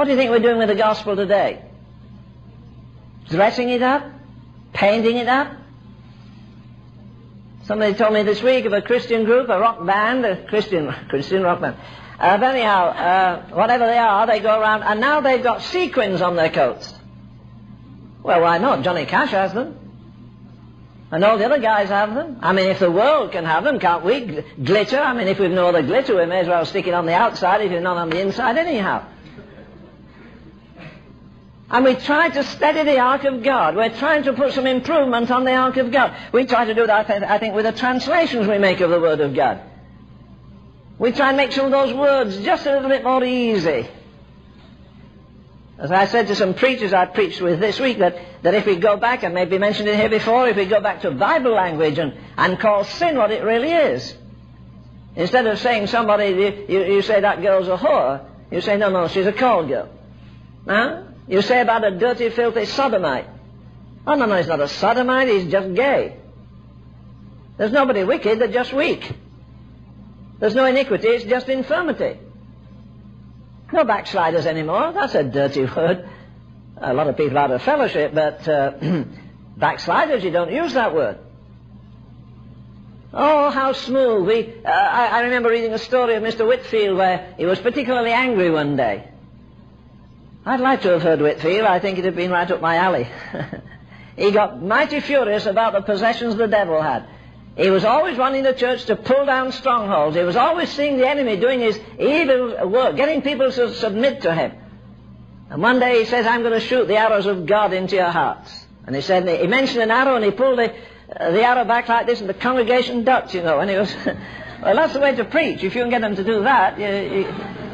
What do you think we're doing with the gospel today? Dressing it up? Painting it up? Somebody told me this week of a Christian group, a rock band, a Christian rock band. But anyhow, whatever they are, they go around, and now they've got sequins on their coats. Well, why not? Johnny Cash has them. And all the other guys have them. I mean, if the world can have them, can't we? Glitter, I mean, if we've no other glitter, we may as well stick it on the outside if you're not on the inside anyhow. And we try to steady the ark of God. We're trying to put some improvement on the ark of God. We try to do that, I think, with the translations we make of the Word of God. We try and make some of those words just a little bit more easy. As I said to some preachers I preached with this week, that if we go back, and maybe mentioned it here before, if we go back to Bible language and call sin what it really is, instead of saying somebody, you say that girl's a whore, you say, no, she's a call girl. Huh? You say about a dirty, filthy sodomite. Oh, no, he's not a sodomite, he's just gay. There's nobody wicked, they're just weak. There's no iniquity, it's just infirmity. No backsliders anymore, that's a dirty word. A lot of people out of fellowship, but backsliders, you don't use that word. Oh, how smooth. I remember reading a story of Mr. Whitfield where he was particularly angry one day. I'd like to have heard Whitfield. I think it had been right up my alley. He got mighty furious about the possessions the devil had. He was always wanting the church to pull down strongholds. He was always seeing the enemy doing his evil work, getting people to submit to him. And one day he says, I'm going to shoot the arrows of God into your hearts. And he said, he mentioned an arrow and he pulled the arrow back like this and the congregation ducked, you know. And he was, well, that's the way to preach. If you can get them to do that,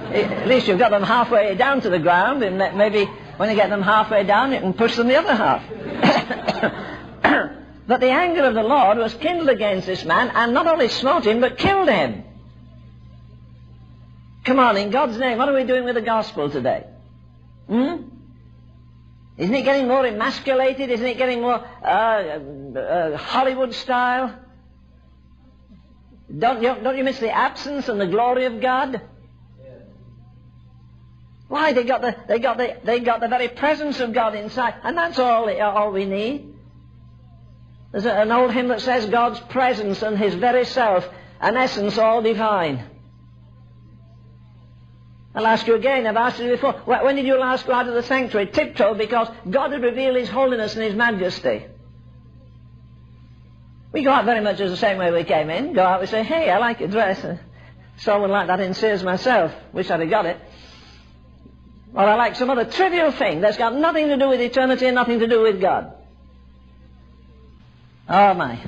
at least you've got them halfway down to the ground, and maybe when you get them halfway down, you can push them the other half. But the anger of the Lord was kindled against this man, and not only smote him, but killed him. Come on, in God's name, what are we doing with the gospel today? Isn't it getting more emasculated? Isn't it getting more Hollywood style? Don't you miss the absence and the glory of God? Why, they got the very presence of God inside, and that's all we need. There's an old hymn that says God's presence and his very self, an essence all divine. I'll ask you again, I've asked you before, when did you last go out of the sanctuary? Tiptoe, because God had revealed his holiness and his majesty. We go out very much as the same way we came in. Go out, we say, hey, I like your dress. Saw one like that in Sears myself. Wish I'd have got it. Or I like some other trivial thing that's got nothing to do with eternity and nothing to do with God. Oh, my.